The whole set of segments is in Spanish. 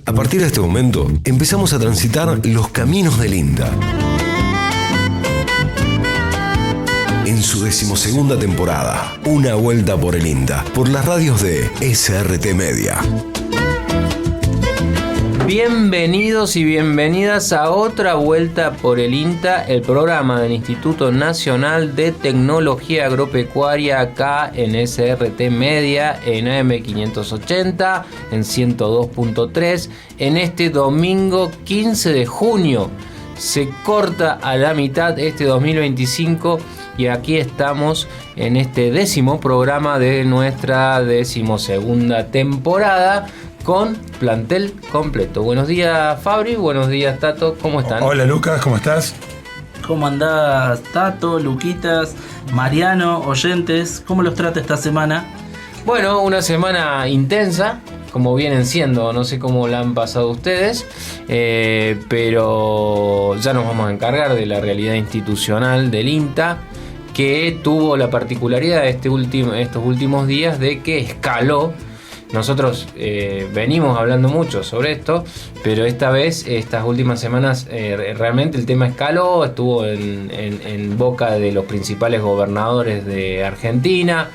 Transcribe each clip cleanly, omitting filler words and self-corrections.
A partir de este momento, empezamos a transitar los caminos del INTA. En su 12ª temporada, Una Vuelta por el INTA, por las radios de SRT Media. Bienvenidos y bienvenidas a otra vuelta por el INTA, el programa del Instituto Nacional de Tecnología Agropecuaria, acá en SRT Media, en AM580, en 102.3, en este domingo 15 de junio. Se corta a la mitad este 2025 y aquí estamos en este 10º programa de nuestra 12ª temporada, con plantel completo. Buenos días, Fabri. Buenos días, Tato. ¿Cómo están? Hola, Lucas. ¿Cómo estás? ¿Cómo andás, Tato, Luquitas, Mariano, oyentes? ¿Cómo los trata esta semana? Bueno, una semana intensa, como vienen siendo. No sé cómo la han pasado ustedes, pero ya nos vamos a encargar de la realidad institucional del INTA, que tuvo la particularidad de estos últimos días de que escaló. Nosotros venimos hablando mucho sobre esto, pero esta vez, estas últimas semanas, realmente el tema escaló, estuvo en boca de los principales gobernadores de Argentina.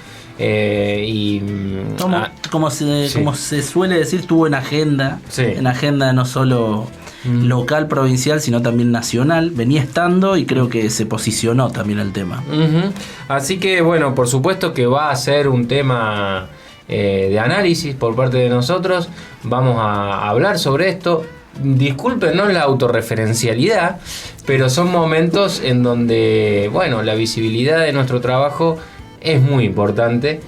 Como se suele decir, estuvo en agenda, sí. En agenda no solo local, provincial, sino también nacional. Venía estando y creo que se posicionó también el tema. Uh-huh. Así que, bueno, por supuesto que va a ser un tema de análisis por parte de nosotros. Vamos a hablar sobre esto. Discúlpenos la autorreferencialidad, pero son momentos en donde, bueno, la visibilidad de nuestro trabajo es muy importante,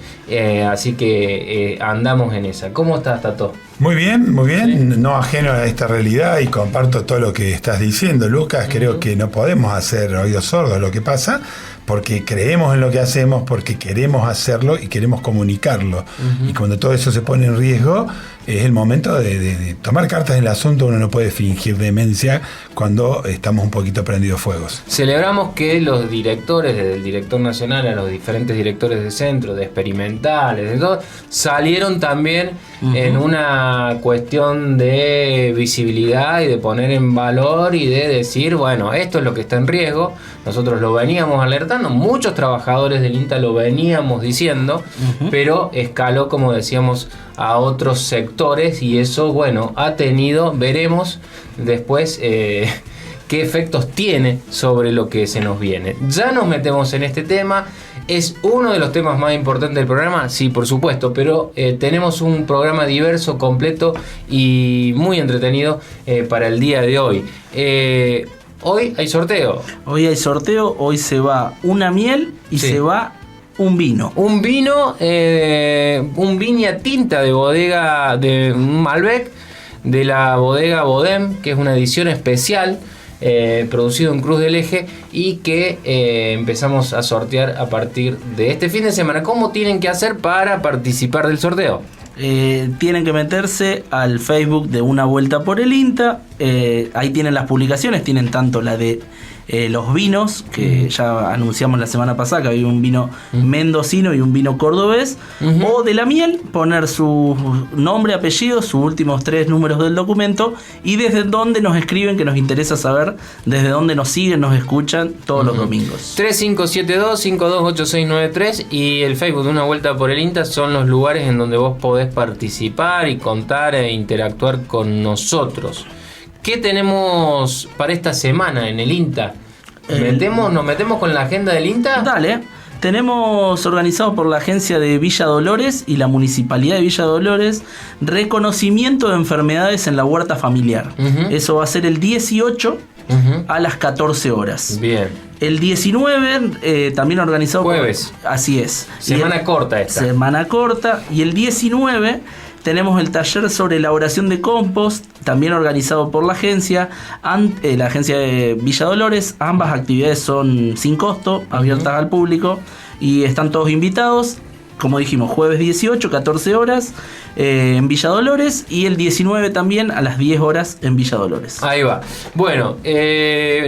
así que andamos en esa. ¿Cómo estás, Tato? Muy bien, muy bien. Sí. No ajeno a esta realidad y comparto todo lo que estás diciendo, Lucas. Creo que no podemos hacer oídos sordos a lo que pasa, porque creemos en lo que hacemos, porque queremos hacerlo y queremos comunicarlo. Uh-huh. Y cuando todo eso se pone en riesgo, es el momento de tomar cartas en el asunto. Uno no puede fingir demencia cuando estamos un poquito prendidos fuegos. Celebramos que los directores, desde el director nacional a los diferentes directores de centro, de experimentales, de todo, salieron también en una cuestión de visibilidad y de poner en valor y de decir, bueno, esto es lo que está en riesgo. Nosotros lo veníamos alertando, muchos trabajadores del INTA lo veníamos diciendo, pero escaló, como decíamos, a otros sectores, y eso, bueno, ha tenido, veremos después qué efectos tiene sobre lo que se nos viene. Ya nos metemos en este tema. ¿Es uno de los temas más importantes del programa? Sí, por supuesto, pero tenemos un programa diverso, completo y muy entretenido para el día de hoy. Hoy hay sorteo. Hoy se va una miel y sí. Se va un vino. Un vino, un viña tinta de bodega de Malbec, de la bodega Bodem, que es una edición especial. Producido en Cruz del Eje, y que empezamos a sortear a partir de este fin de semana. ¿Cómo tienen que hacer para participar del sorteo? Tienen que meterse al Facebook de Una Vuelta por el INTA. Ahí tienen las publicaciones, tienen tanto la de los vinos, que ya anunciamos la semana pasada que había un vino mendocino y un vino cordobés, o de la miel, poner su nombre, apellido, sus últimos 3 números del documento, y desde dónde nos escriben, que nos interesa saber desde dónde nos siguen, nos escuchan todos los domingos. 3572-528693 y el Facebook de Una Vuelta por el INTA son los lugares en donde vos podés participar y contar e interactuar con nosotros. ¿Qué tenemos para esta semana en el INTA? ¿Nos metemos con la agenda del INTA? Dale. Tenemos organizado por la agencia de Villa Dolores y la municipalidad de Villa Dolores reconocimiento de enfermedades en la huerta familiar. Eso va a ser el 18 a las 14 horas. Bien. El 19 también organizado jueves. Así es. Semana corta esta. Semana corta. Y el 19 tenemos el taller sobre elaboración de compost, también organizado por la agencia de Villa Dolores. Ambas actividades son sin costo, abiertas al público, y están todos invitados. Como dijimos, jueves 18, 14 horas en Villa Dolores, y el 19 también a las 10 horas en Villa Dolores. Ahí va. Bueno,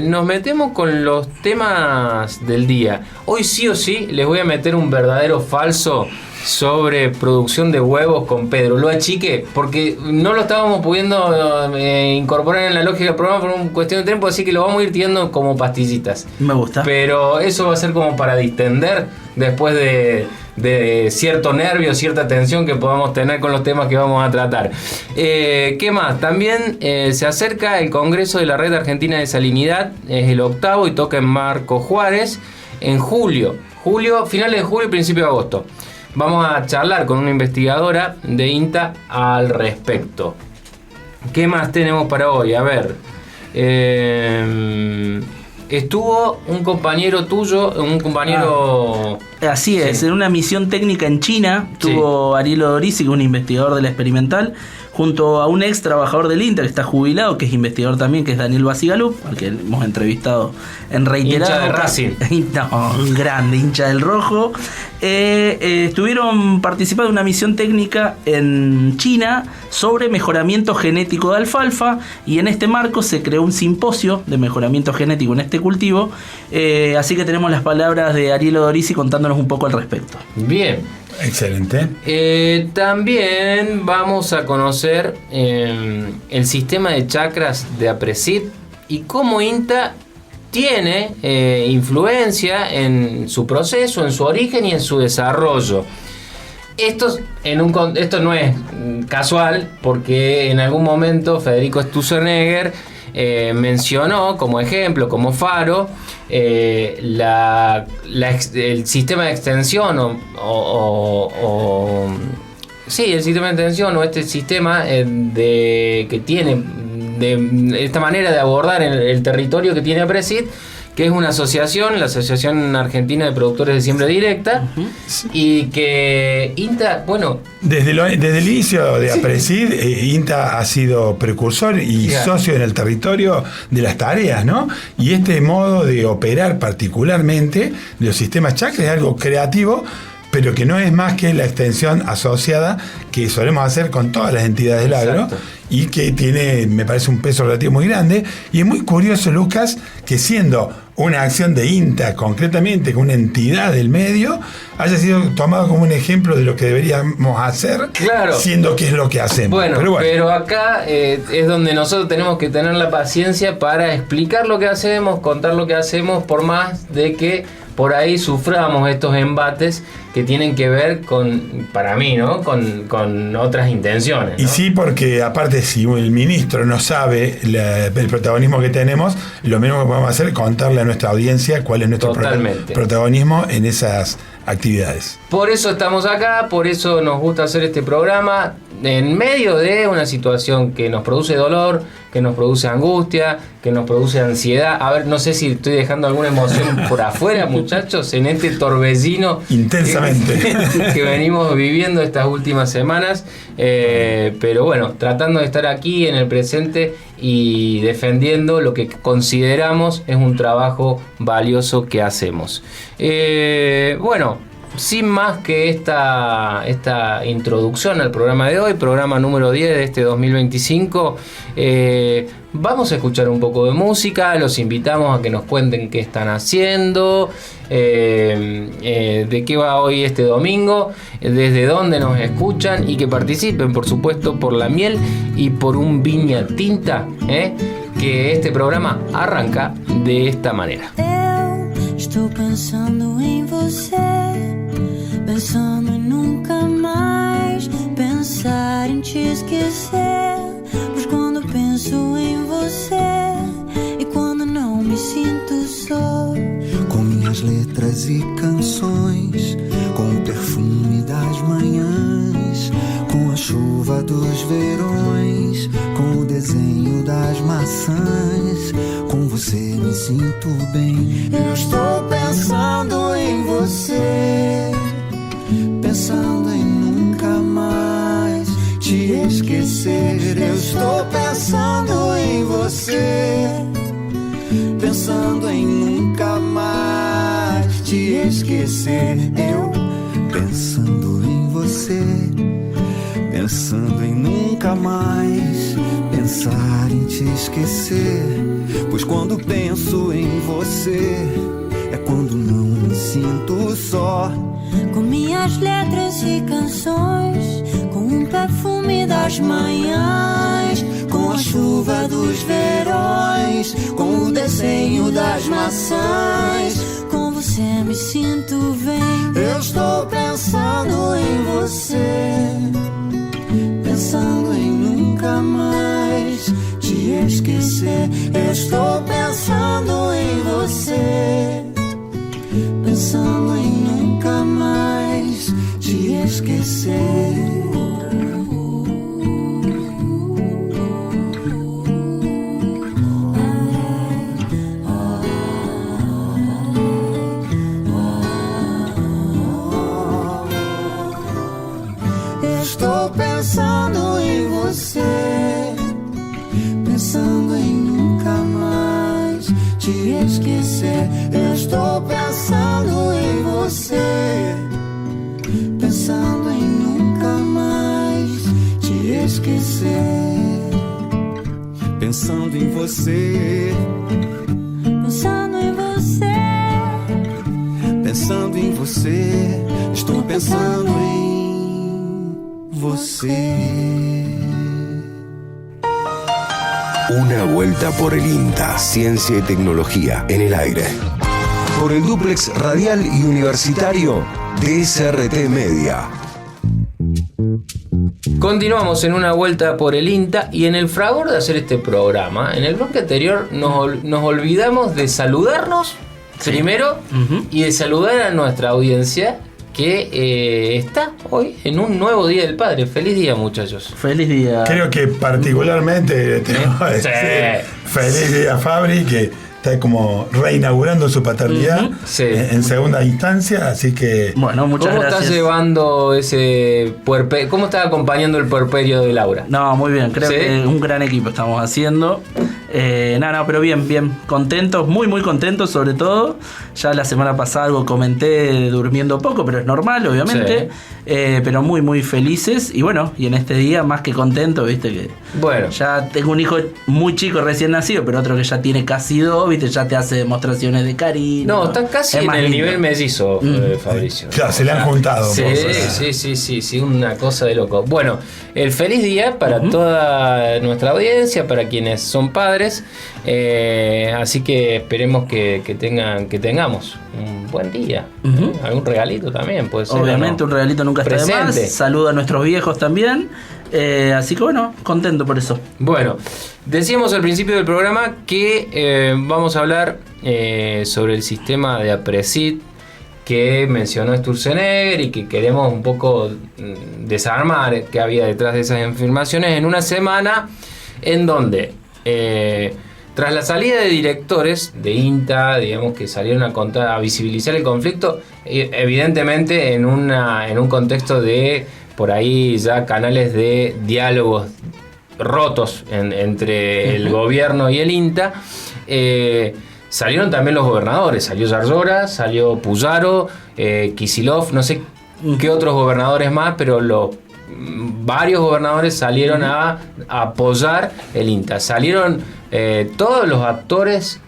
nos metemos con los temas del día. Hoy sí o sí les voy a meter un verdadero falso sobre producción de huevos con Pedro. Lo achiqué porque no lo estábamos pudiendo incorporar en la lógica del programa por una cuestión de tiempo, así que lo vamos a ir tirando como pastillitas. Me gusta. Pero eso va a ser como para distender después de cierto nervio, cierta tensión que podamos tener con los temas que vamos a tratar. ¿Qué más? También se acerca el Congreso de la Red Argentina de Salinidad, es el 8º y toca en Marco Juárez en julio, finales de julio y principio de agosto. Vamos a charlar con una investigadora de INTA al respecto. ¿Qué más tenemos para hoy? A ver, estuvo un compañero tuyo, Así es, Sí. en una misión técnica en China, tuvo Ariel Odorisi, que es un investigador de la experimental, junto a un ex trabajador del INTA que está jubilado, que es investigador también, que es Daniel Basigalup, al que hemos entrevistado en reiteradas. Hincha de Racing. No, un grande hincha del rojo. Estuvieron participando en una misión técnica en China sobre mejoramiento genético de alfalfa, y en este marco se creó un simposio de mejoramiento genético en este cultivo. Así que tenemos las palabras de Ariel Odorisi contándonos un poco al respecto. Bien. Excelente. También vamos a conocer el sistema de chakras de APRESID y cómo INTA tiene influencia en su proceso, en su origen y en su desarrollo. Esto no es casual, porque en algún momento Federico Sturzenegger mencionó como ejemplo, como faro, el sistema de extensión el sistema de extensión o este sistema que tiene de esta manera de abordar el territorio que tiene APRESID, que es una asociación, la Asociación Argentina de Productores de Siembra Directa, y que INTA, Desde el inicio de APRESID, INTA ha sido precursor y socio en el territorio de las tareas, ¿no? Y este modo de operar particularmente de los sistemas chakra es algo creativo, pero que no es más que la extensión asociada que solemos hacer con todas las entidades del agro. Exacto. Y que tiene, me parece, un peso relativo muy grande. Y es muy curioso, Lucas, que siendo una acción de INTA, concretamente con una entidad del medio, haya sido tomado como un ejemplo de lo que deberíamos hacer, Claro. siendo que es lo que hacemos. Pero acá es donde nosotros tenemos que tener la paciencia para explicar lo que hacemos, contar lo que hacemos, por más de que por ahí suframos estos embates que tienen que ver para mí, ¿no? Con otras intenciones, ¿no? Y sí, porque aparte, si el ministro no sabe el protagonismo que tenemos, lo menos que podemos hacer es contarle a nuestra audiencia cuál es nuestro protagonismo en esas actividades. Por eso estamos acá, por eso nos gusta hacer este programa, en medio de una situación que nos produce dolor, que nos produce angustia, que nos produce ansiedad. A ver, no sé si estoy dejando alguna emoción por afuera, muchachos, en este torbellino intensamente que venimos viviendo estas últimas semanas, pero bueno, tratando de estar aquí en el presente y defendiendo lo que consideramos es un trabajo valioso que hacemos. Sin más que esta introducción al programa de hoy, programa número 10 de este 2025, vamos a escuchar un poco de música, los invitamos a que nos cuenten qué están haciendo, de qué va hoy este domingo, desde dónde nos escuchan y que participen, por supuesto, por la miel y por un Viña Tinta, que este programa arranca de esta manera. Estou pensando em você, pensando em nunca mais pensar em te esquecer. Pois quando penso em você e quando não me sinto só, com minhas letras e canções, com o perfume das manhãs, com a chuva dos verões, com o desenho das maçãs, com você me sinto bem. eu estou pensando em você, Pensando em nunca mais te esquecer. Eu estou pensando em você, pensando em nunca mais te esquecer. Eu pensando em você, pensando em nunca mais pensar em te esquecer. Pois quando penso em você, é quando não me sinto só. Com minhas letras e canções, com o perfume das manhãs, com a chuva dos verões, com o desenho das maçãs. Com você me sinto bem. Eu estou pensando em você, pensando em nunca mais te esquecer. Eu estou pensando em você, pensando em nunca mais te esquecer. Estou pensando em você, pensando em nunca mais te esquecer. Eu estou pensando em você, pensando em nunca mais te esquecer. Pensando em você, Pensando em você, pensando em você, estou pensando em você. Una vuelta por el INTA, ciencia y tecnología en el aire. Por el dúplex radial y universitario de SRT Media. Continuamos en una vuelta por el INTA y en el fragor de hacer este programa, en el bloque anterior nos olvidamos de saludarnos primero y de saludar a nuestra audiencia que está hoy en un nuevo Día del Padre. Feliz día, muchachos. Feliz día. Creo que particularmente tengo que decir feliz día a Fabri, que está como reinaugurando su paternidad Sí. en segunda instancia, así que Bueno, muchas ¿Cómo gracias. estás llevando ese puerperio? ¿Cómo estás acompañando el puerperio de Laura? No, muy bien, creo ¿Sí? que un gran equipo estamos haciendo. Pero bien, contentos, muy contentos sobre todo. Ya la semana pasada algo comenté durmiendo poco, pero es normal, obviamente. Pero muy felices. Y bueno, y en este día más que contento, viste que Bueno, ya tengo un hijo muy chico recién nacido, pero otro que ya tiene casi 2, viste, ya te hace demostraciones de cariño. no, estás casi Es en más el lindo. nivel mellizo, Fabricio. ya se le han juntado. Sí, cosas. sí, una cosa de loco. Bueno, el feliz día para toda nuestra audiencia, para quienes son padres. Así que esperemos que tengamos un buen día. Algún regalito también puede ser. Obviamente ¿o no? un regalito nunca está de más. Presente. Saludo a nuestros viejos también. Así que bueno, contento por eso. Bueno, decíamos al principio del programa que vamos a hablar sobre el sistema de APRESID que mencionó Sturzenegger y que queremos un poco desarmar qué había detrás de esas afirmaciones en una semana en donde tras la salida de directores de INTA, digamos que salieron a visibilizar el conflicto, evidentemente en un contexto de por ahí ya canales de diálogos rotos entre el gobierno y el INTA, salieron también los gobernadores. Salió Zarzora, salió Puyaro, Kicillof, no sé qué otros gobernadores más, pero varios gobernadores salieron a apoyar el INTA. Salieron todos los actores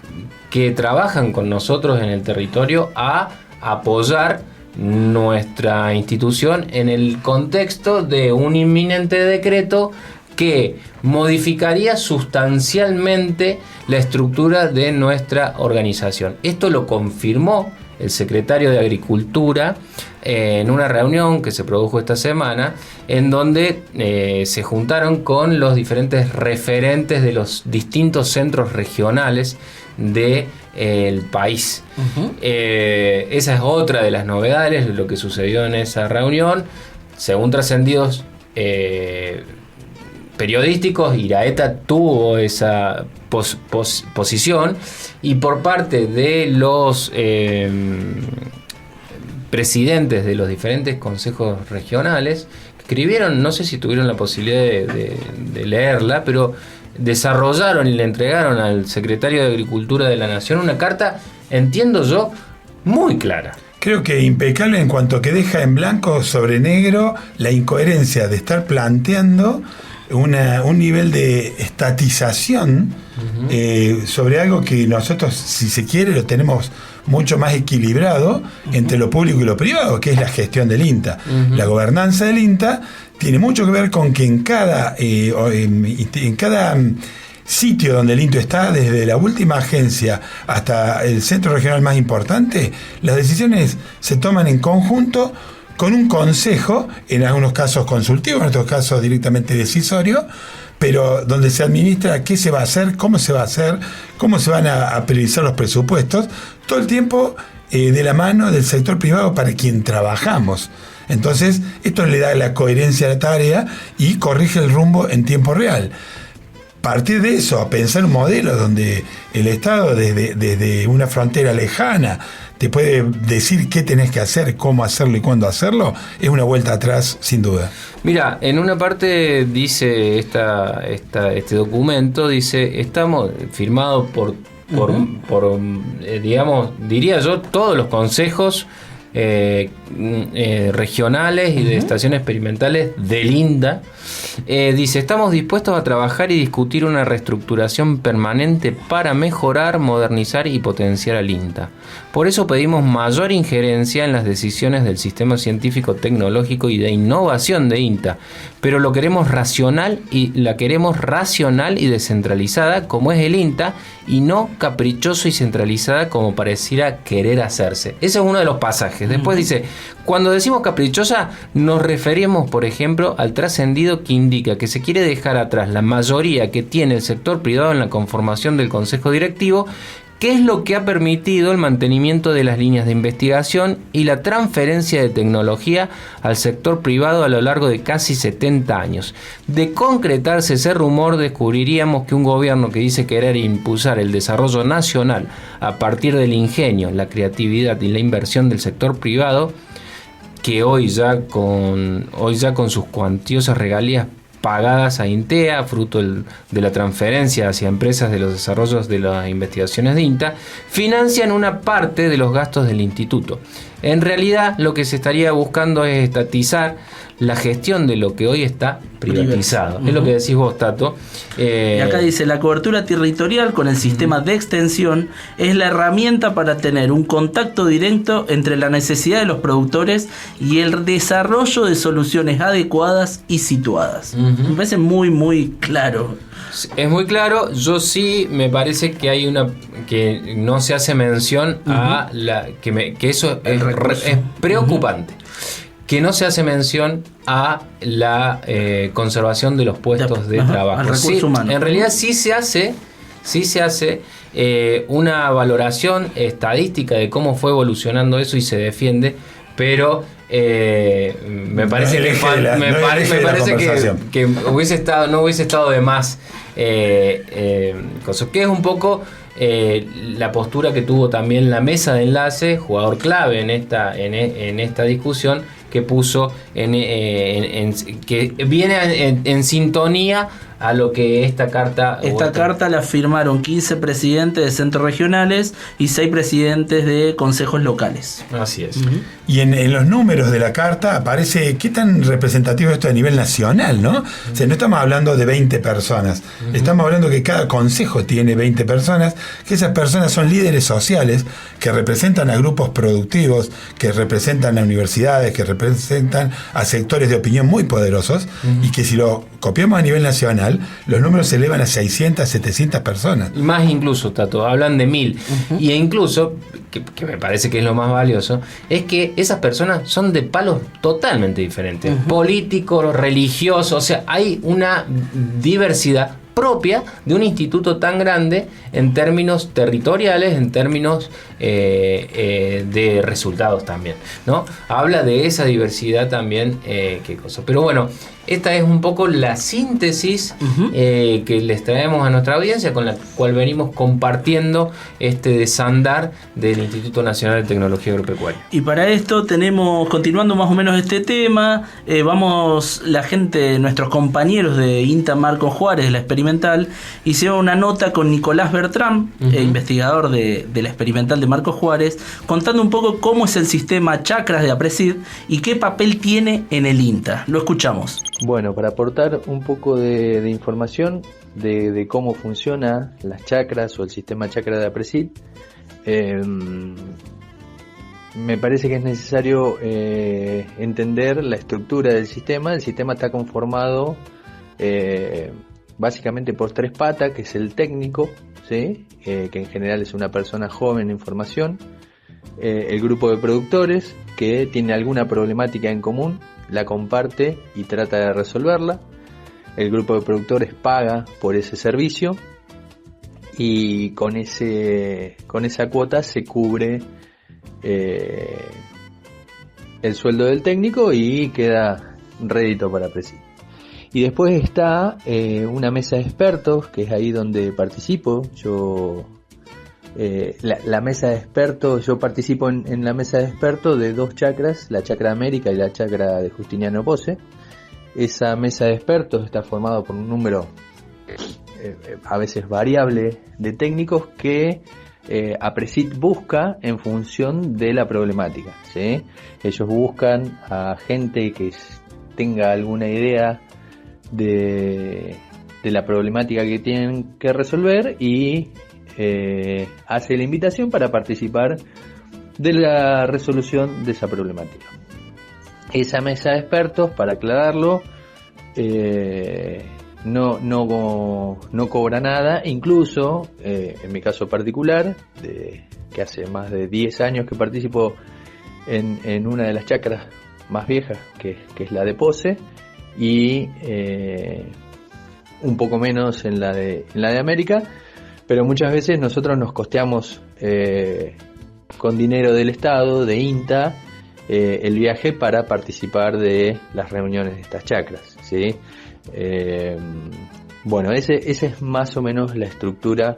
que trabajan con nosotros en el territorio a apoyar nuestra institución en el contexto de un inminente decreto que modificaría sustancialmente la estructura de nuestra organización. Esto lo confirmó el secretario de Agricultura en una reunión que se produjo esta semana, en donde se juntaron con los diferentes referentes de los distintos centros regionales del país. Esa es otra de las novedades de lo que sucedió en esa reunión. Según trascendidos periodísticos, Iraeta tuvo esa posición, y por parte de los presidentes de los diferentes consejos regionales escribieron, no sé si tuvieron la posibilidad de leerla, pero desarrollaron y le entregaron al secretario de Agricultura de la Nación una carta, entiendo yo, muy clara. Creo que impecable en cuanto que deja en blanco sobre negro la incoherencia de estar planteando un nivel de estatización sobre algo que nosotros, si se quiere, lo tenemos mucho más equilibrado entre lo público y lo privado, que es la gestión del INTA. La gobernanza del INTA tiene mucho que ver con que en cada sitio donde el INTA está, desde la última agencia hasta el centro regional más importante, las decisiones se toman en conjunto con un consejo, en algunos casos consultivo, en otros casos directamente decisorio, pero donde se administra qué se va a hacer, cómo se va a hacer, cómo se van a priorizar los presupuestos, todo el tiempo de la mano del sector privado para quien trabajamos. Entonces, esto le da la coherencia a la tarea y corrige el rumbo en tiempo real. Partir de eso, a pensar un modelo donde el Estado desde una frontera lejana te puede decir qué tenés que hacer, cómo hacerlo y cuándo hacerlo, es una vuelta atrás sin duda. Mira, en una parte dice este documento, dice, estamos firmado por digamos, diría yo, todos los consejos regionales y de estaciones experimentales del INTA. Dice, estamos dispuestos a trabajar y discutir una reestructuración permanente para mejorar, modernizar y potenciar al INTA. Por eso pedimos mayor injerencia en las decisiones del sistema científico, tecnológico y de innovación de INTA, pero la queremos racional y descentralizada como es el INTA, y no caprichoso y centralizada como pareciera querer hacerse. Ese es uno de los pasajes. Después dice, cuando decimos caprichosa nos referimos, por ejemplo, al trascendido que indica que se quiere dejar atrás la mayoría que tiene el sector privado en la conformación del consejo directivo, que es lo que ha permitido el mantenimiento de las líneas de investigación y la transferencia de tecnología al sector privado a lo largo de casi 70 años. De concretarse ese rumor, descubriríamos que un gobierno que dice querer impulsar el desarrollo nacional a partir del ingenio, la creatividad y la inversión del sector privado, que hoy ya con sus cuantiosas regalías pagadas a INTEA, fruto de la transferencia hacia empresas de los desarrollos de las investigaciones de INTA, financian una parte de los gastos del instituto. En realidad, lo que se estaría buscando es estatizar la gestión de lo que hoy está privatizado. Es lo que decís vos, Tato. Y acá dice, la cobertura territorial con el sistema de extensión es la herramienta para tener un contacto directo entre la necesidad de los productores y el desarrollo de soluciones adecuadas y situadas. Me parece muy, muy claro. Es muy claro. Yo sí me parece que hay que no se hace mención a que eso es preocupante. Que no se hace mención a la conservación de los puestos de trabajo. Al recurso humano. En realidad sí se hace una valoración estadística de cómo fue evolucionando eso y se defiende, pero me parece que no hubiese estado de más cosa, que es un poco la postura que tuvo también la mesa de enlace, jugador clave en esta discusión, que puso que viene en sintonía a lo que esta carta... Esta carta la firmaron 15 presidentes de centros regionales y 6 presidentes de consejos locales. Así es. Y en los números de la carta aparece qué tan representativo esto a nivel nacional, ¿no? O sea, no estamos hablando de 20 personas, estamos hablando que cada consejo tiene 20 personas, que esas personas son líderes sociales que representan a grupos productivos, que representan a universidades, que representan a sectores de opinión muy poderosos, y que si lo copiamos a nivel nacional, los números se elevan a 600, 700 personas. Y más incluso, Tato, hablan de 1000. Y incluso, que me parece que es lo más valioso, es que esas personas son de palos totalmente diferentes. Políticos, religiosos, o sea, hay una diversidad propia de un instituto tan grande en términos territoriales, en términos de resultados también, ¿no? Habla de esa diversidad también, qué cosa. Pero bueno, esta es un poco la síntesis que les traemos a nuestra audiencia, con la cual venimos compartiendo este desandar del Instituto Nacional de Tecnología Agropecuaria. Y para esto tenemos, continuando más o menos este tema, nuestros compañeros de INTA Marcos Juárez, de la experimental, hicieron una nota con Nicolás Bertrán, investigador de la experimental de Marcos Juárez, contando un poco cómo es el sistema Chacras de APRESID y qué papel tiene en el INTA. Lo escuchamos. Bueno, para aportar un poco de información de cómo funciona las chakras o el sistema chakra de Apresit, me parece que es necesario entender la estructura del sistema. El sistema está conformado básicamente por 3 patas, que es el técnico, ¿sí? Que en general es una persona joven en formación, el grupo de productores, que tiene alguna problemática en común, la comparte y trata de resolverla. El grupo de productores paga por ese servicio y con esa cuota se cubre el sueldo del técnico y queda rédito para Apresit. Y después está una mesa de expertos, que es ahí donde participo. La mesa de expertos, yo participo en la mesa de expertos de 2 chakras, la chakra América y la chakra de Justiniano Pose. Esa mesa de expertos está formada por un número a veces variable de técnicos que Apresit busca en función de la problemática, ¿sí? Ellos buscan a gente que tenga alguna idea de la problemática que tienen que resolver y hace la invitación para participar de la resolución de esa problemática. Esa mesa de expertos, para aclararlo, no cobra nada. Incluso en mi caso particular, que hace más de 10 años que participo en una de las chakras más viejas, que es la de Pose, y un poco menos en la de América, pero muchas veces nosotros nos costeamos con dinero del Estado, de INTA, el viaje para participar de las reuniones de estas chakras, ¿sí? Bueno, esa es más o menos la estructura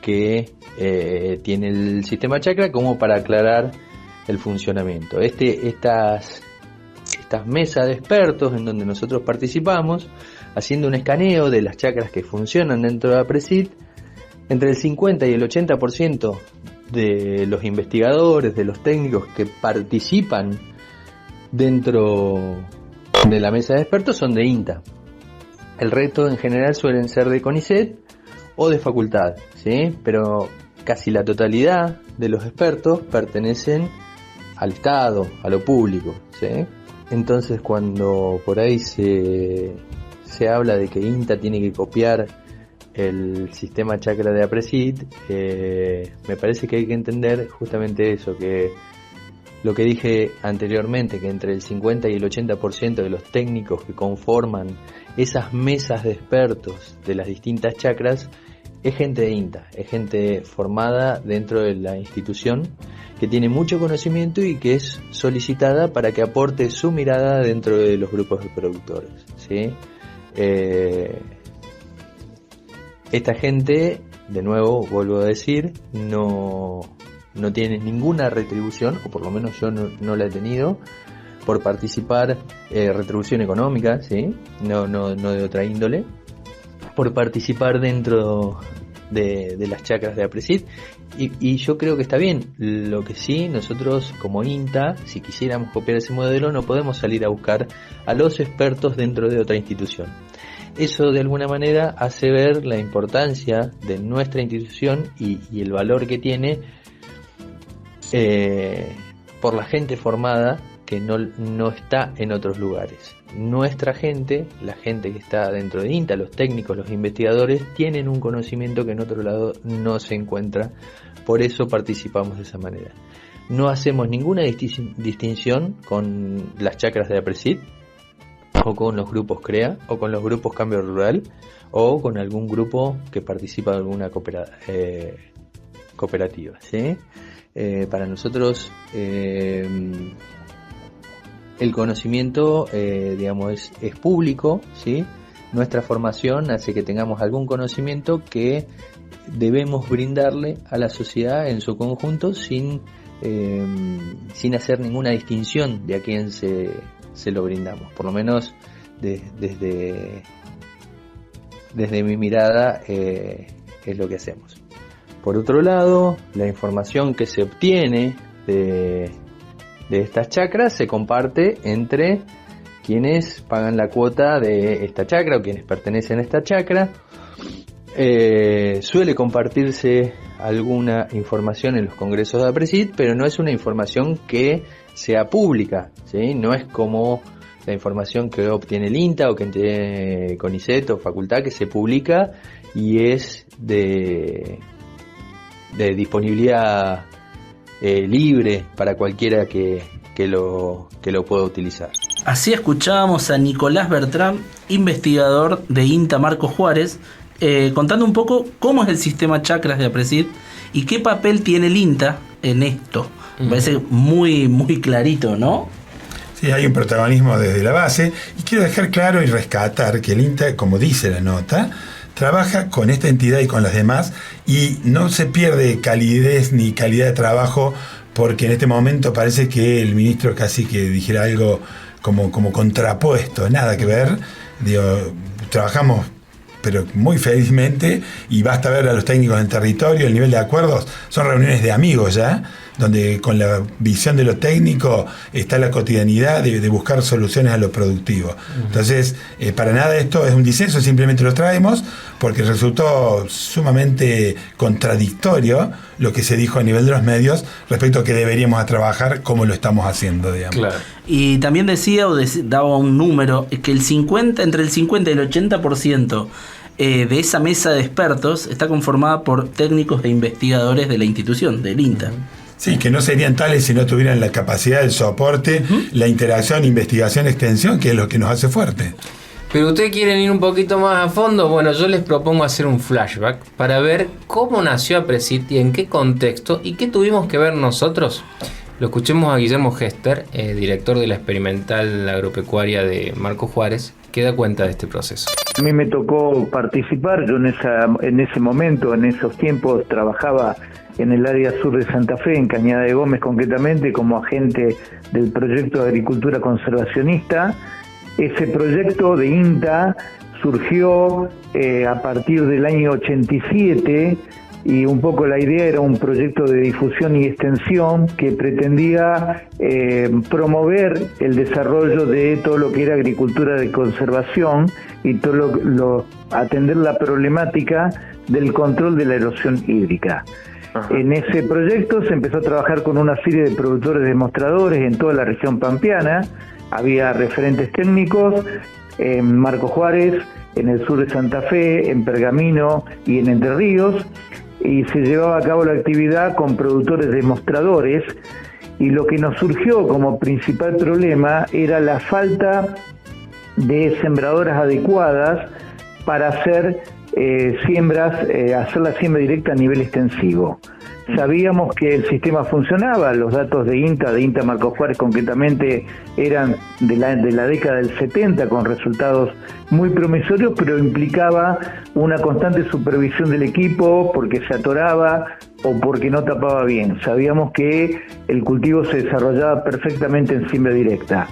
que tiene el sistema chakra, como para aclarar el funcionamiento. Estas mesas de expertos en donde nosotros participamos, haciendo un escaneo de las chakras que funcionan dentro de Apresit, entre el 50 y el 80% de los investigadores, de los técnicos que participan dentro de la mesa de expertos son de INTA. El resto en general suelen ser de CONICET o de facultad, ¿sí? Pero casi la totalidad de los expertos pertenecen al Estado, a lo público, ¿sí? Entonces, cuando por ahí se habla de que INTA tiene que copiar el sistema chakra de Apresit, me parece que hay que entender justamente eso, que lo que dije anteriormente, que entre el 50 y el 80% de los técnicos que conforman esas mesas de expertos de las distintas chakras es gente de INTA, es gente formada dentro de la institución, que tiene mucho conocimiento y que es solicitada para que aporte su mirada dentro de los grupos de productores, ¿sí? Esta gente, de nuevo vuelvo a decir, no tiene ninguna retribución, o por lo menos yo no la he tenido, por participar, retribución económica, ¿sí? No de otra índole, por participar dentro de las chakras de Apresit, y yo creo que está bien. Lo que sí, nosotros como INTA, si quisiéramos copiar ese modelo, no podemos salir a buscar a los expertos dentro de otra institución. Eso de alguna manera hace ver la importancia de nuestra institución y el valor que tiene por la gente formada que no está en otros lugares. Nuestra gente, la gente que está dentro de INTA, los técnicos, los investigadores, tienen un conocimiento que en otro lado no se encuentra. Por eso participamos de esa manera. No hacemos ninguna distinción con las chakras de Apresit, o con los grupos CREA, o con los grupos Cambio Rural, o con algún grupo que participa de alguna cooperativa, ¿sí? Para nosotros el conocimiento digamos es público, ¿sí? Nuestra formación hace que tengamos algún conocimiento que debemos brindarle a la sociedad en su conjunto sin hacer ninguna distinción de a quién se lo brindamos. Por lo menos desde mi mirada es lo que hacemos. Por otro lado, la información que se obtiene de estas chakras se comparte entre quienes pagan la cuota de esta chacra o quienes pertenecen a esta chacra. Suele compartirse alguna información en los congresos de APRESID, pero no es una información que sea pública, ¿sí? No es como la información que obtiene el INTA o que tiene CONICET o facultad, que se publica y es de disponibilidad libre para cualquiera que lo pueda utilizar. Así escuchábamos a Nicolás Bertrán, investigador de INTA Marcos Juárez, contando un poco cómo es el sistema chacras de APRESID y qué papel tiene el INTA en esto. Me parece muy, muy clarito, ¿no? Sí, hay un protagonismo desde la base, y quiero dejar claro y rescatar que el INTA, como dice la nota, trabaja con esta entidad y con las demás, y no se pierde calidez ni calidad de trabajo, porque en este momento parece que el ministro casi que dijera algo como contrapuesto, nada que ver. Digo, trabajamos pero muy felizmente, y basta ver a los técnicos en territorio, el nivel de acuerdos, son reuniones de amigos ya, donde con la visión de lo técnico está la cotidianidad de buscar soluciones a lo productivo. Entonces, para nada esto es un disenso, simplemente lo traemos porque resultó sumamente contradictorio lo que se dijo a nivel de los medios respecto a que deberíamos trabajar como lo estamos haciendo, digamos. Claro. Y también decía daba un número, que entre el 50 y el 80% de esa mesa de expertos está conformada por técnicos e investigadores de la institución, del INTA. Sí, que no serían tales si no tuvieran la capacidad, el soporte, la interacción, investigación, extensión, que es lo que nos hace fuerte. Pero ustedes quieren ir un poquito más a fondo. Bueno, yo les propongo hacer un flashback para ver cómo nació APRESID y en qué contexto y qué tuvimos que ver nosotros. Lo escuchemos a Guillermo Gester, director de la experimental agropecuaria de Marcos Juárez, que da cuenta de este proceso. A mí me tocó participar, yo en ese momento, en esos tiempos, trabajaba en el área sur de Santa Fe, en Cañada de Gómez concretamente, como agente del proyecto de agricultura conservacionista. Ese proyecto de INTA surgió a partir del año 87, y un poco la idea era un proyecto de difusión y extensión que pretendía promover el desarrollo de todo lo que era agricultura de conservación y todo atender la problemática del control de la erosión hídrica. En ese proyecto se empezó a trabajar con una serie de productores demostradores en toda la región pampeana. Había referentes técnicos en Marcos Juárez, en el sur de Santa Fe, en Pergamino y en Entre Ríos, y se llevaba a cabo la actividad con productores demostradores, y lo que nos surgió como principal problema era la falta de sembradoras adecuadas para hacer hacer la siembra directa a nivel extensivo. Sabíamos que el sistema funcionaba, los datos de INTA Marcos Juárez concretamente eran de la década del 70 con resultados muy promisorios, pero implicaba una constante supervisión del equipo porque se atoraba o porque no tapaba bien. Sabíamos que el cultivo se desarrollaba perfectamente en siembra directa.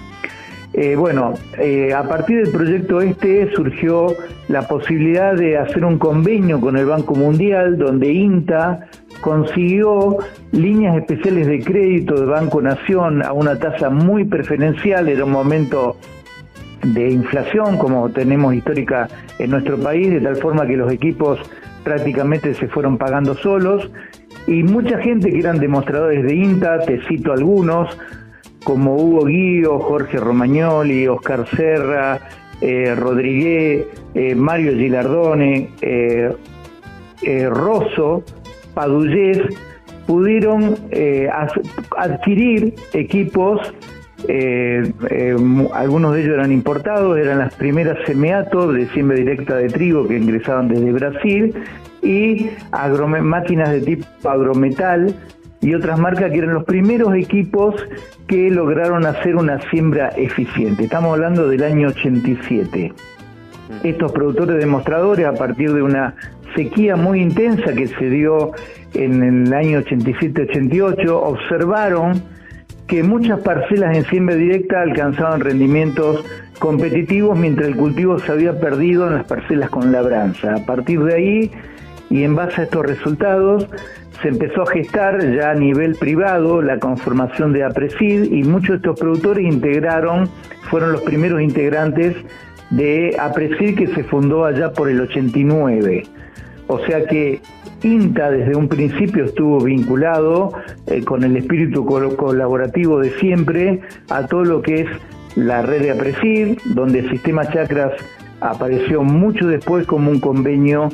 A partir del proyecto surgió la posibilidad de hacer un convenio con el Banco Mundial, donde INTA consiguió líneas especiales de crédito de Banco Nación a una tasa muy preferencial. Era un momento de inflación como tenemos histórica en nuestro país, de tal forma que los equipos prácticamente se fueron pagando solos, y mucha gente que eran demostradores de INTA, te cito algunos, como Hugo Guío, Jorge Romagnoli, Oscar Serra, Rodríguez, Mario Gilardone, Rosso, Padullés, pudieron adquirir equipos, algunos de ellos eran importados, eran las primeras Semeato de siembra directa de trigo que ingresaban desde Brasil, y máquinas de tipo Agrometal y otras marcas que eran los primeros equipos que lograron hacer una siembra eficiente. Estamos hablando del año 87. Estos productores demostradores, a partir de una sequía muy intensa que se dio en el año 87-88, observaron que muchas parcelas en siembra directa alcanzaban rendimientos competitivos mientras el cultivo se había perdido en las parcelas con labranza. A partir de ahí y en base a estos resultados se empezó a gestar ya a nivel privado la conformación de APRESID, y muchos de estos productores fueron los primeros integrantes de APRESID, que se fundó allá por el 89. O sea que INTA desde un principio estuvo vinculado con el espíritu colaborativo de siempre a todo lo que es la red de APRESID, donde el sistema Chakras apareció mucho después como un convenio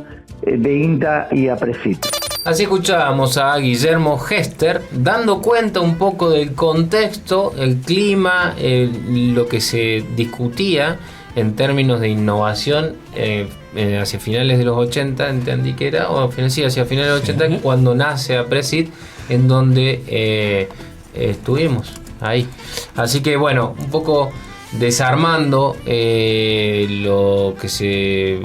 de INTA y APRESID. Así escuchábamos a Guillermo Hester dando cuenta un poco del contexto, el clima, lo que se discutía en términos de innovación hacia finales de los 80, entendí que era, o hacia finales de los 80, cuando nace APRESID, en donde estuvimos ahí. Así que bueno, un poco desarmando lo que se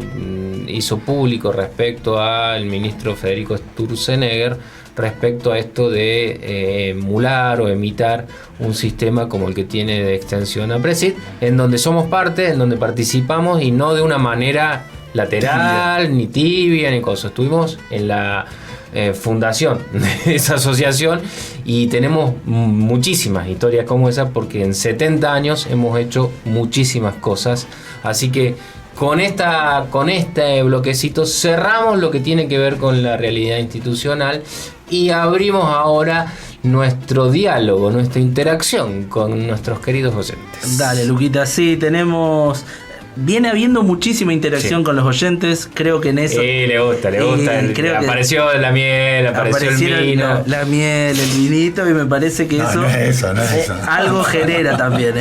hizo público respecto al ministro Federico Sturzenegger respecto a esto de emular o imitar un sistema como el que tiene de extensión APRESID, en donde somos parte, en donde participamos, y no de una manera lateral, ni tibia, ni cosa. Estuvimos en la fundación de esa asociación y tenemos muchísimas historias como esa, porque en 70 años hemos hecho muchísimas cosas. Así que con este bloquecito cerramos lo que tiene que ver con la realidad institucional y abrimos ahora nuestro diálogo, nuestra interacción con nuestros queridos oyentes. Dale, Luquita, sí, viene habiendo muchísima interacción con los oyentes, creo que en eso... Sí, le gusta. Apareció la miel, apareció el vino. La miel, el vinito, y me parece que eso... No es eso. Algo genera también,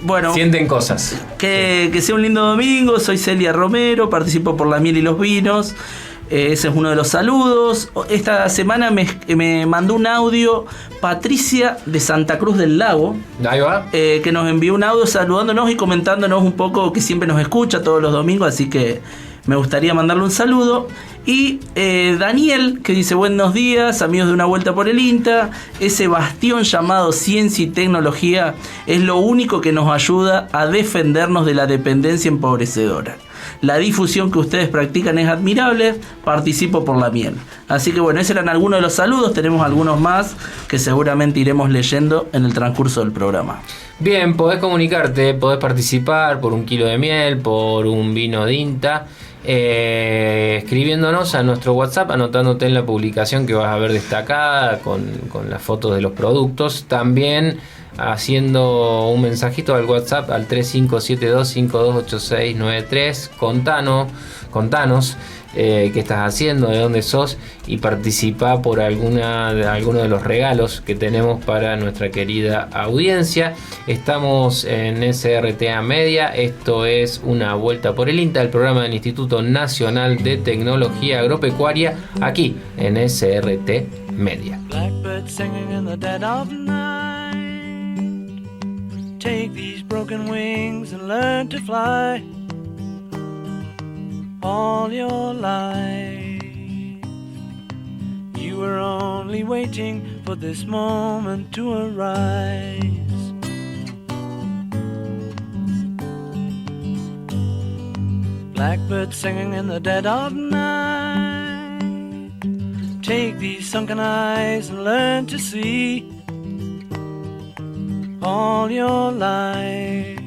bueno... Sienten cosas. Que sea un lindo domingo, soy Celia Romero, participo por la miel y los vinos. Ese es uno de los saludos. Esta semana me mandó un audio Patricia de Santa Cruz del Lago. Ahí va. Que nos envió un audio saludándonos y comentándonos un poco, que siempre nos escucha todos los domingos, así que me gustaría mandarle un saludo. Y Daniel, que dice: buenos días, amigos de Una Vuelta por el INTA. Ese bastión llamado ciencia y tecnología es lo único que nos ayuda a defendernos de la dependencia empobrecedora. La difusión que ustedes practican es admirable. Participo por la miel. Así que bueno, esos eran algunos de los saludos. Tenemos algunos más que seguramente iremos leyendo en el transcurso del programa. Bien, podés comunicarte, podés participar por 1 kilo de miel, por un vino de INTA, escribiéndonos a nuestro WhatsApp, anotándote en la publicación que vas a ver destacada con las fotos de los productos. También haciendo un mensajito al WhatsApp al 3572528693. Contanos qué estás haciendo, de dónde sos, y participa por alguno de los regalos que tenemos para nuestra querida audiencia. Estamos en SRTA Media, esto es Una Vuelta por el INTA, el programa del Instituto Nacional de Tecnología Agropecuaria, aquí en SRT Media. Blackbird singing in the dead of night. Take these broken wings and learn to fly. All your life you were only waiting for this moment to arise. Blackbird singing in the dead of night. Take these sunken eyes and learn to see. All your life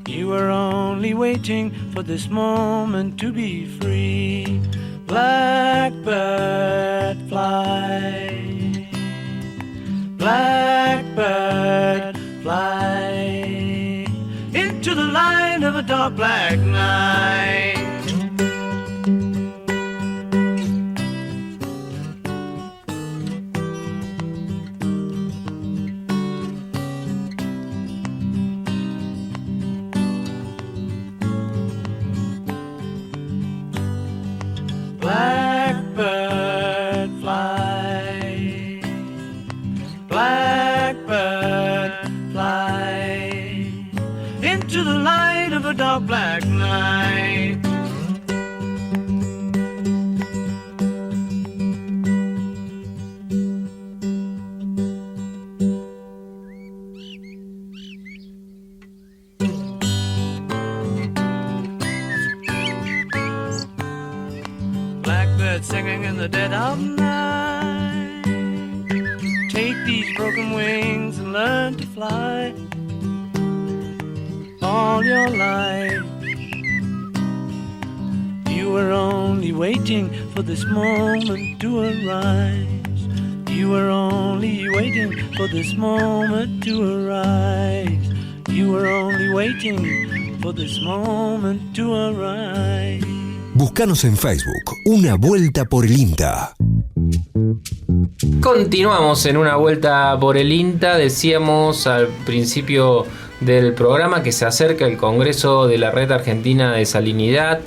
you were only waiting for this moment to be free. Blackbird fly, blackbird fly, into the light of a dark black night. Blackbird fly, blackbird fly, into the light of a dark black night. singing in the dead of night. Take these broken wings and learn to fly all your life. You were only waiting for this moment to arise. You were only waiting for this moment to arise. You were only waiting for this moment to arise. Búscanos en Facebook, Una Vuelta por el INTA. Continuamos en Una Vuelta por el INTA. Decíamos al principio del programa que se acerca el Congreso de la Red Argentina de Salinidad.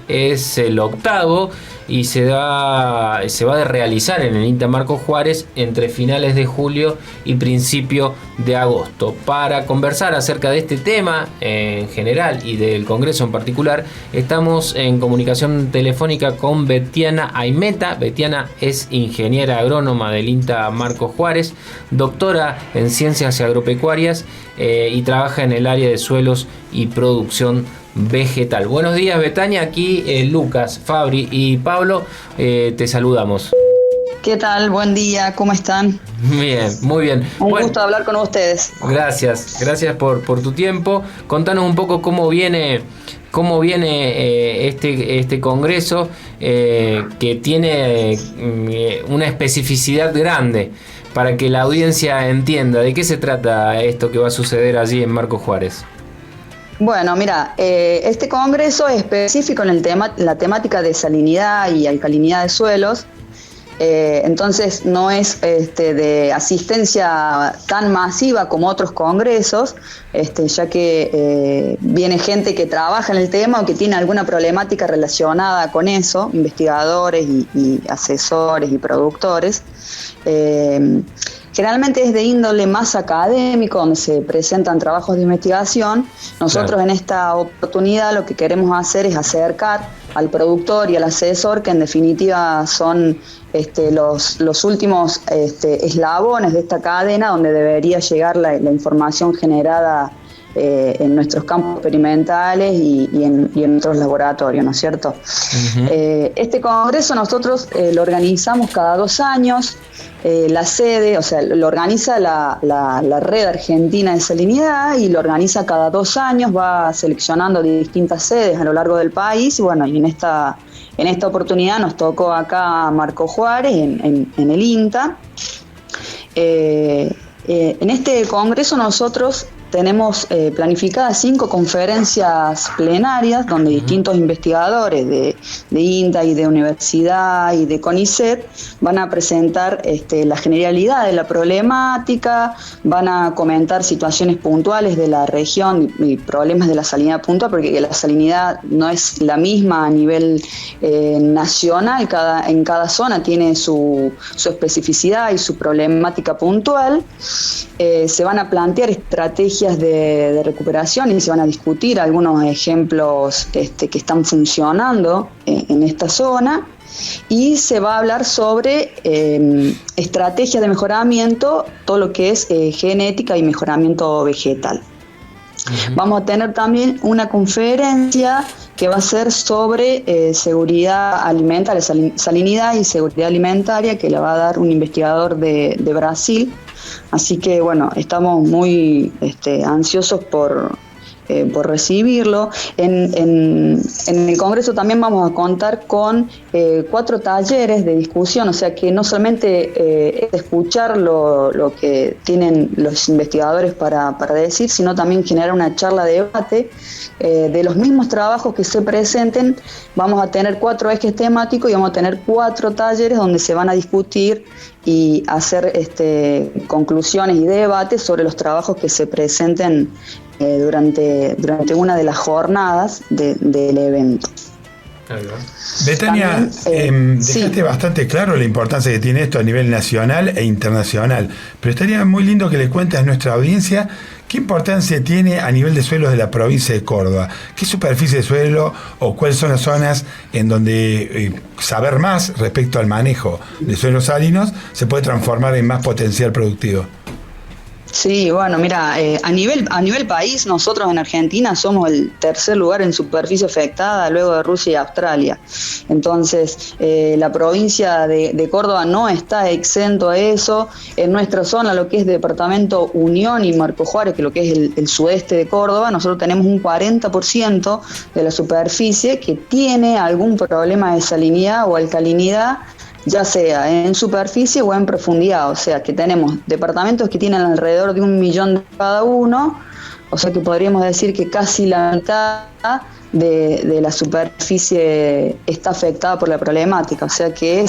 Es el 8º y se va a realizar en el INTA Marcos Juárez entre finales de julio y principio de agosto. Para conversar acerca de este tema en general y del Congreso en particular, estamos en comunicación telefónica con Betiana Aimeta. Betiana es ingeniera agrónoma del INTA Marcos Juárez, doctora en ciencias agropecuarias y trabaja en el área de suelos y producción vegetal. Buenos días, Betania. Aquí Lucas, Fabri y Pablo te saludamos. ¿Qué tal? Buen día, ¿cómo están? Bien, muy bien. Un gusto hablar con ustedes. Gracias por tu tiempo. Contanos un poco cómo viene este congreso que tiene una especificidad grande para que la audiencia entienda de qué se trata esto que va a suceder allí en Marcos Juárez. Bueno, mira, este congreso es específico en la temática de salinidad y alcalinidad de suelos. Entonces no es de asistencia tan masiva como otros congresos, ya que viene gente que trabaja en el tema o que tiene alguna problemática relacionada con eso, investigadores y asesores y productores. Generalmente es de índole más académico, donde se presentan trabajos de investigación. Nosotros claro. En esta oportunidad lo que queremos hacer es acercar al productor y al asesor, que en definitiva son los últimos eslabones de esta cadena, donde debería llegar la información generada en nuestros campos experimentales y en otros laboratorios, ¿no es cierto? Uh-huh. Este congreso nosotros lo organizamos cada 2 años. La sede, o sea, lo organiza la Red Argentina de Salinidad y lo organiza cada 2 años, va seleccionando distintas sedes a lo largo del país. Y bueno, y en esta oportunidad nos tocó acá Marcos Juárez, en el INTA. En este congreso nosotros tenemos planificadas 5 conferencias plenarias donde distintos investigadores de INTA y de universidad y de CONICET van a presentar la generalidad de la problemática, van a comentar situaciones puntuales de la región y problemas de la salinidad puntual, porque la salinidad no es la misma a nivel nacional, en cada zona tiene su especificidad y su problemática puntual. Se van a plantear estrategias de recuperación y se van a discutir algunos ejemplos que están funcionando en esta zona, y se va a hablar sobre estrategias de mejoramiento, todo lo que es genética y mejoramiento vegetal. Uh-huh. Vamos a tener también una conferencia que va a ser sobre seguridad alimentaria, salinidad y seguridad alimentaria, que la va a dar un investigador de Brasil. Así que bueno, estamos muy ansiosos por recibirlo. En el Congreso también vamos a contar con 4 talleres de discusión, o sea que no solamente es escuchar lo que tienen los investigadores para decir, sino también generar una charla de debate de los mismos trabajos que se presenten. Vamos a tener 4 ejes temáticos y vamos a tener 4 talleres donde se van a discutir y hacer conclusiones y debates sobre los trabajos que se presenten durante una de las jornadas del evento. Betania, dejaste bastante claro la importancia que tiene esto a nivel nacional e internacional, pero estaría muy lindo que le cuentes a nuestra audiencia qué importancia tiene a nivel de suelos de la provincia de Córdoba, qué superficie de suelo o cuáles son las zonas en donde saber más respecto al manejo de suelos salinos se puede transformar en más potencial productivo. Sí, bueno, mira, a nivel país, nosotros en Argentina somos el tercer lugar en superficie afectada, luego de Rusia y Australia. Entonces, la provincia de Córdoba no está exento a eso. En nuestra zona, lo que es Departamento Unión y Marcos Juárez, que es lo que es el sudeste de Córdoba, nosotros tenemos un 40% de la superficie que tiene algún problema de salinidad o alcalinidad, ya sea en superficie o en profundidad. O sea que tenemos departamentos que tienen alrededor de 1 millón cada uno, o sea que podríamos decir que casi la mitad de la superficie está afectada por la problemática. O sea que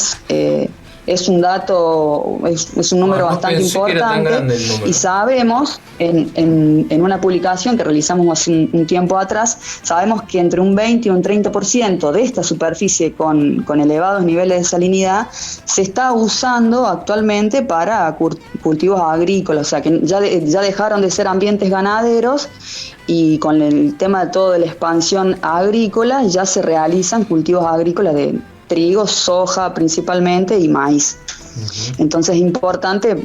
es un dato, es un número bastante importante, y sabemos en una publicación que realizamos hace un tiempo atrás, sabemos que entre un 20 y un 30% de esta superficie con elevados niveles de salinidad se está usando actualmente para cultivos agrícolas, o sea que ya dejaron de ser ambientes ganaderos, y con el tema de toda la expansión agrícola ya se realizan cultivos agrícolas de trigo, soja principalmente y maíz. Entonces es importante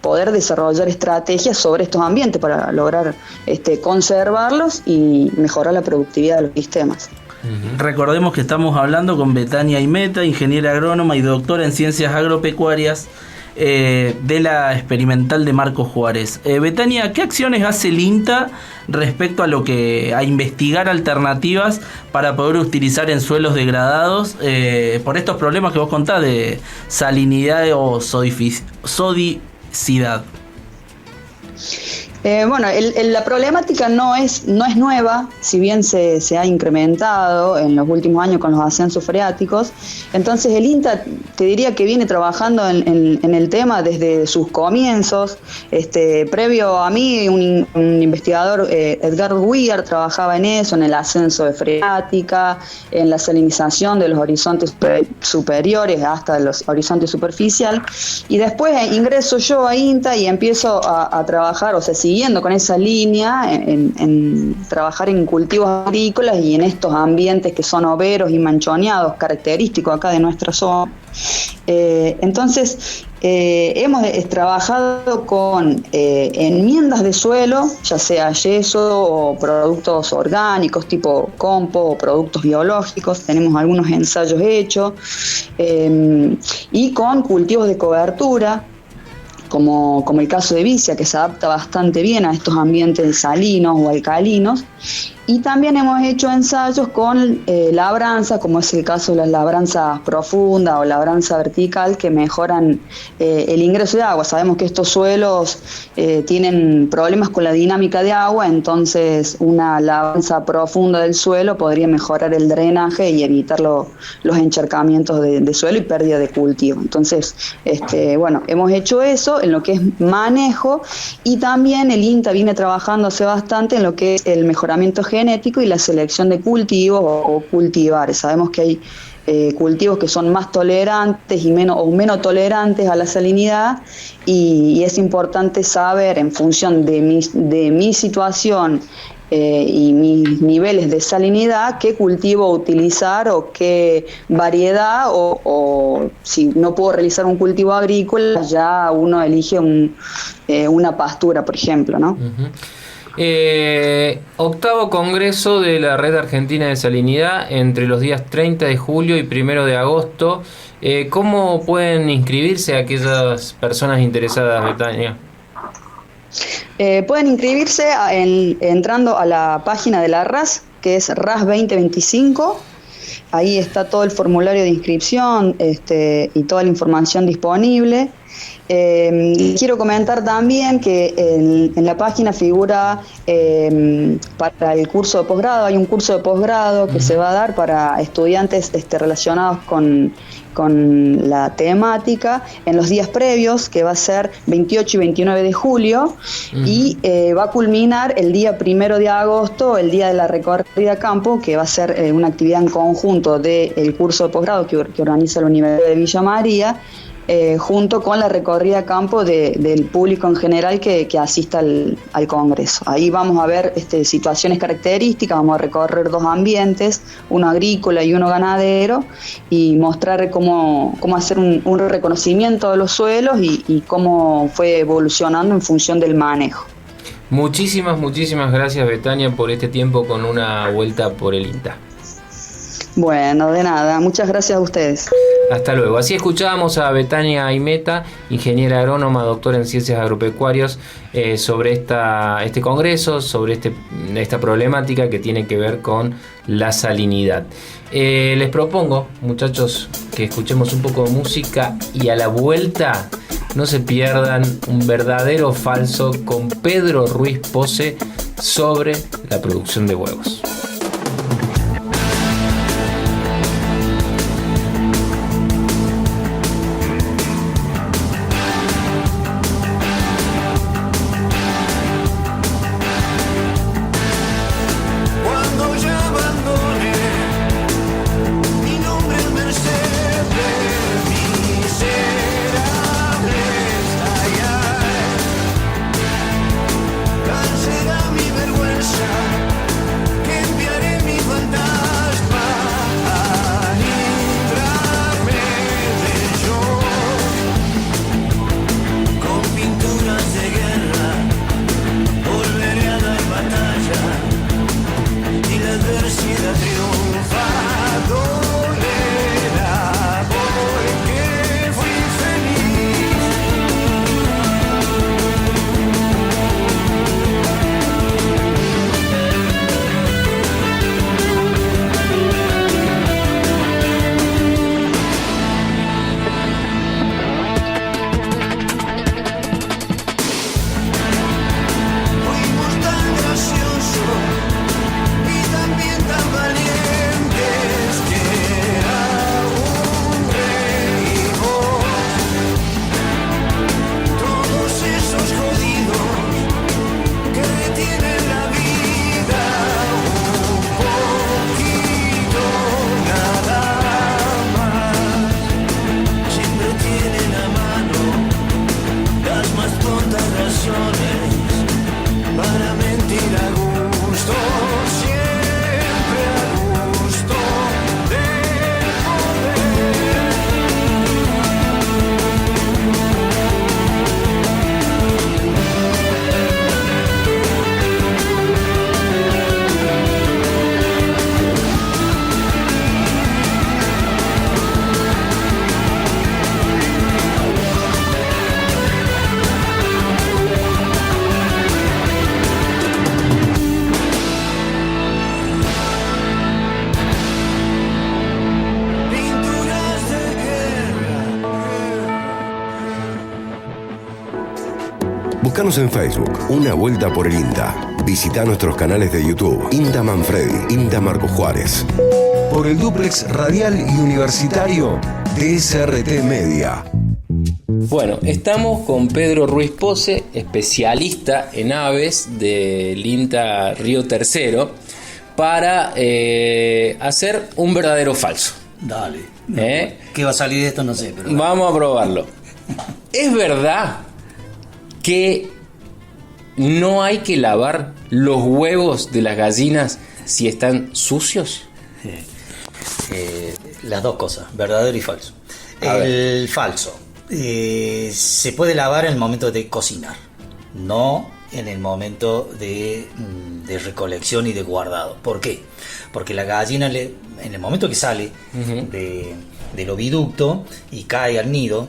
poder desarrollar estrategias sobre estos ambientes para lograr conservarlos y mejorar la productividad de los sistemas. Recordemos que estamos hablando con Betania Imeta, ingeniera agrónoma y doctora en ciencias agropecuarias de la experimental de Marcos Juárez. Betania, ¿qué acciones hace el INTA respecto a investigar alternativas para poder utilizar en suelos degradados por estos problemas que vos contás de salinidad o sodicidad? Bueno, la problemática no es nueva, si bien se ha incrementado en los últimos años con los ascensos freáticos. Entonces el INTA te diría que viene trabajando en el tema desde sus comienzos. Previo a mí, un investigador, Edgar Weir, trabajaba en eso, en el ascenso de freática, en la salinización de los horizontes superiores hasta los horizontes superficial. Y después ingreso yo a INTA y empiezo a trabajar, o sea, siguiendo con esa línea, en trabajar en cultivos agrícolas y en estos ambientes que son overos y manchoneados, característicos acá de nuestra zona. Entonces, hemos trabajado con enmiendas de suelo, ya sea yeso o productos orgánicos tipo compost o productos biológicos. Tenemos algunos ensayos hechos, y con cultivos de cobertura, como el caso de Vicia, que se adapta bastante bien a estos ambientes salinos o alcalinos. Y también hemos hecho ensayos con labranza, como es el caso de las labranzas profundas o labranza vertical, que mejoran el ingreso de agua. Sabemos que estos suelos tienen problemas con la dinámica de agua, entonces una labranza profunda del suelo podría mejorar el drenaje y evitar los encharcamientos de suelo y pérdida de cultivo. Entonces, bueno, hemos hecho eso en lo que es manejo, y también el INTA viene trabajando hace bastante en lo que es el mejoramiento genético y la selección de cultivos o cultivares. Sabemos que hay cultivos que son más tolerantes y menos tolerantes a la salinidad, y es importante saber, en función de mi situación y mis niveles de salinidad, qué cultivo utilizar o qué variedad, o si no puedo realizar un cultivo agrícola, ya uno elige una pastura, por ejemplo, ¿no? Octavo Congreso de la Red Argentina de Salinidad entre los días 30 de julio y 1 de agosto. ¿Cómo pueden inscribirse aquellas personas interesadas, Betania? Pueden inscribirse entrando a la página de la RAS, que es RAS 2025. Ahí está todo el formulario de inscripción y toda la información disponible. Quiero comentar también que en la página figura para el curso de posgrado. Hay un curso de posgrado que se va a dar para estudiantes relacionados con la temática en los días previos, que va a ser 28 y 29 de julio, y va a culminar el día 1 de agosto, el día de la recorrida a campo, que va a ser una actividad en conjunto del curso de posgrado que organiza la Universidad de Villa María junto con la recorrida a campo del público en general que asista al Congreso. Ahí vamos a ver situaciones características, vamos a recorrer 2 ambientes, uno agrícola y uno ganadero, y mostrar cómo hacer un reconocimiento de los suelos y cómo fue evolucionando en función del manejo. Muchísimas gracias, Betania, por este tiempo con Una Vuelta por el INTA. Bueno, de nada, muchas gracias a ustedes. Hasta luego. Así escuchábamos a Betania Aimeta, ingeniera agrónoma, doctora en ciencias agropecuarias, sobre este congreso, sobre esta problemática que tiene que ver con la salinidad. Les propongo, muchachos, que escuchemos un poco de música y a la vuelta no se pierdan un verdadero o falso con Pedro Ruiz Pose sobre la producción de huevos. Será mi vergüenza Búscanos en Facebook, Una Vuelta por el INTA. Visita nuestros canales de YouTube, INTA Manfredi, INTA Marco Juárez. Por el dúplex radial y universitario de SRT Media. Bueno, estamos con Pedro Ruiz Pose, especialista en aves del INTA Río Tercero, para hacer un verdadero falso. Dale. ¿Qué va a salir de esto? No sé. Pero vamos a probarlo. ¿Es verdad que no hay que lavar los huevos de las gallinas si están sucios? Las dos cosas, verdadero y falso. El falso. Se puede lavar en el momento de cocinar, no en el momento de recolección y de guardado. ¿Por qué? Porque la gallina, en el momento que sale del oviducto y cae al nido,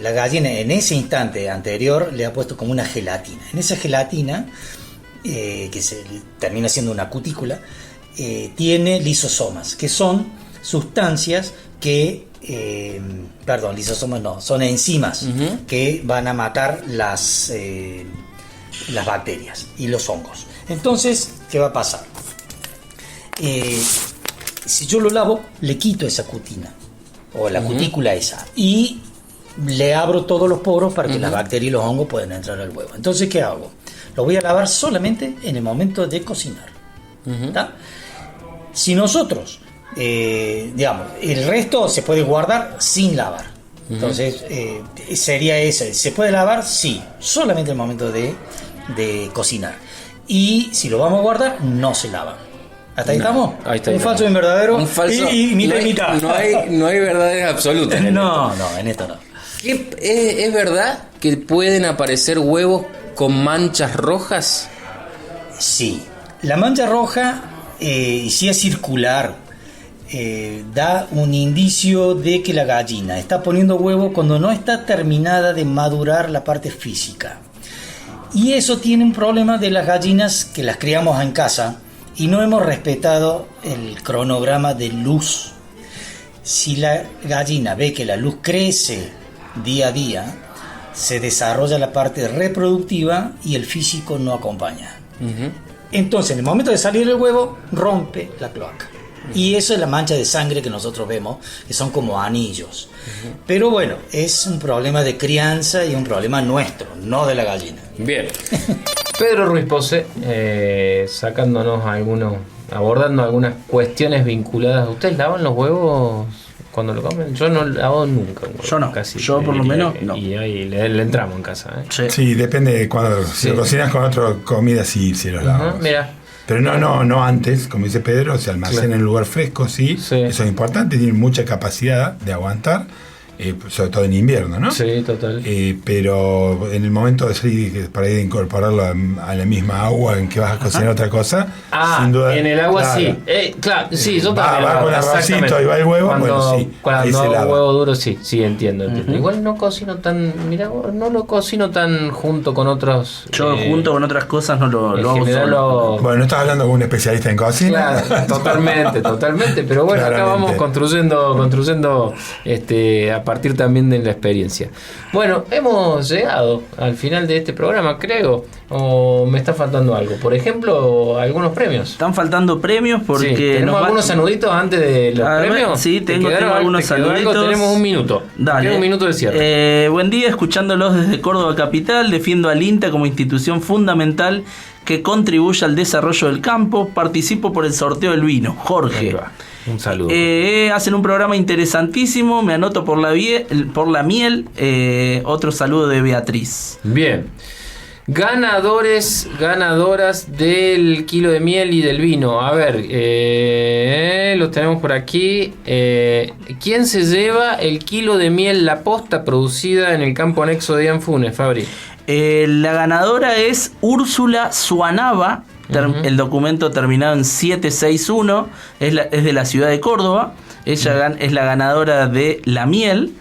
la gallina en ese instante anterior le ha puesto como una gelatina. En esa gelatina, que se termina siendo una cutícula, tiene lisosomas, que son sustancias que lisosomas no, son enzimas que van a matar las bacterias y los hongos. Entonces, ¿qué va a pasar? Si yo lo lavo, le quito esa cutina o la cutícula esa y le abro todos los poros para que las bacterias y los hongos puedan entrar al huevo. Entonces, ¿qué hago? Lo voy a lavar solamente en el momento de cocinar. Si nosotros, el resto se puede guardar sin lavar. Entonces, sería ese. ¿Se puede lavar? Sí, solamente en el momento de cocinar. Y si lo vamos a guardar, no se lava. ¿Hasta ahí estamos? Ahí está, un falso y un verdadero. Un falso. Y mitad y mitad. No hay verdades absolutas. No, en esto no. ¿Es verdad que pueden aparecer huevos con manchas rojas? Sí. La mancha roja, si es circular, da un indicio de que la gallina está poniendo huevo cuando no está terminada de madurar la parte física. Y eso tiene un problema de las gallinas que las criamos en casa y no hemos respetado el cronograma de luz. Si la gallina ve que la luz crece día a día, se desarrolla la parte reproductiva y el físico no acompaña. Entonces, en el momento de salir el huevo, rompe la cloaca. Y eso es la mancha de sangre que nosotros vemos, que son como anillos. Pero bueno, es un problema de crianza y un problema nuestro, no de la gallina. Bien. Pedro Ruiz Pose, abordando algunas cuestiones vinculadas. ¿Ustedes lavan los huevos cuando lo comen? Yo no lavo nunca un huevo. Yo no, casi. yo por lo menos no. Y ahí le entramos en casa. Sí, depende de cuando. Si lo cocinas con otra comida, sí los lavas. Mira. Pero no antes, como dice Pedro, se almacena en un lugar fresco, sí. Eso es importante, tiene mucha capacidad de aguantar. Sobre todo en invierno, ¿no? Sí, total. Pero en el momento de salir para ir a incorporarlo a la misma agua en que vas a cocinar otra cosa, sin duda. En el agua claro. Sí. Claro, sí, yo también. Va con arrocito y va el huevo, sí. Cuando hago huevo duro, sí, entiendo. Igual no cocino no lo cocino tan junto con otros. Yo junto con otras cosas no lo hago solo. Bueno, no estás hablando con un especialista en cocina. Claro, totalmente. Pero bueno, acá vamos construyendo a partir también de la experiencia. Bueno, hemos llegado al final de este programa, creo. ¿O me está faltando algo? Por ejemplo, algunos premios. Están faltando premios porque... Sí, ¿tenemos algunos saluditos antes de los premios? Sí, tengo algunos saluditos. Tenemos un minuto. Dale. Tengo un minuto de cierre. Buen día, escuchándolos desde Córdoba Capital. Defiendo al INTA como institución fundamental que contribuye al desarrollo del campo. Participo por el sorteo del vino. Jorge. Un saludo. Hacen un programa interesantísimo. Me anoto por la miel. Otro saludo de Beatriz. Bien. Ganadoras del kilo de miel y del vino. A ver, los tenemos por aquí. ¿Quién se lleva el kilo de miel La Posta producida en el campo anexo de Anfunes, Fabri? La ganadora es Úrsula Suanaba. El documento terminado en 761, es de la ciudad de Córdoba. Ella es la ganadora de la miel.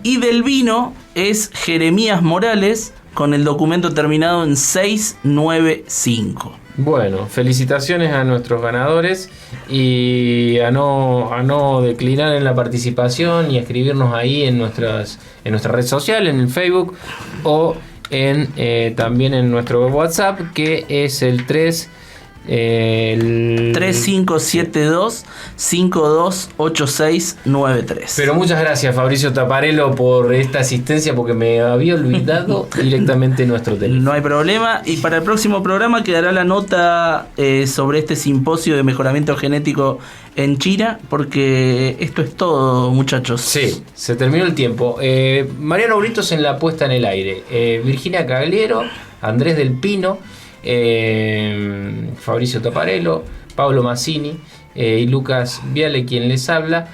Y del vino es Jeremías Morales, con el documento terminado en 695. Bueno, felicitaciones a nuestros ganadores y a no declinar en la participación y escribirnos ahí en nuestra red social, en el Facebook o también en nuestro WhatsApp, que es el 3572-528693. Pero muchas gracias, Fabricio Taparello, por esta asistencia, porque me había olvidado directamente nuestro teléfono. No hay problema. Y para el próximo programa quedará la nota sobre este simposio de mejoramiento genético en China, porque esto es todo, muchachos. Sí, se terminó el tiempo. Mariano Britos en la puesta en el aire, Virginia Cagliero, Andrés del Pino, Fabricio Taparello, Pablo Mazzini y Lucas Viale, quien les habla.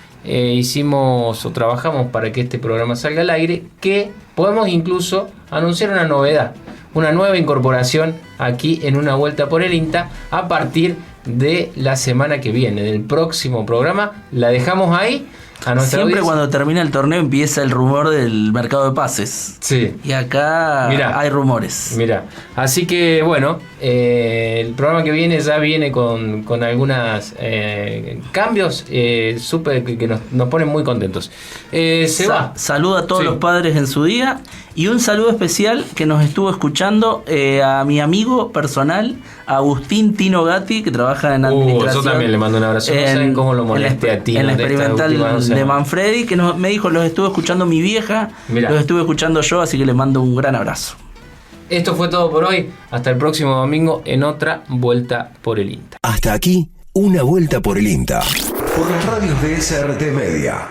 Trabajamos para que este programa salga al aire, que podemos incluso anunciar una novedad, una nueva incorporación aquí en Una Vuelta por el INTA a partir de la semana que viene, del próximo programa. La dejamos ahí. Siempre audiencia. Cuando termina el torneo empieza el rumor del mercado de pases. Sí. Y acá hay rumores. Mira, así que bueno, el programa que viene ya viene con algunos cambios súper que nos ponen muy contentos. Saluda a todos los padres en su día. Y un saludo especial que nos estuvo escuchando a mi amigo personal, Agustín Tino Gatti, que trabaja en administración. Yo también le mando un abrazo. No saben cómo lo molesté a Tino. En la experimental de Manfredi, que me dijo, los estuvo escuchando mi vieja, los estuve escuchando yo, así que le mando un gran abrazo. Esto fue todo por hoy. Hasta el próximo domingo en otra Vuelta por el INTA. Hasta aquí, Una Vuelta por el INTA. Por las radios de SRT Media.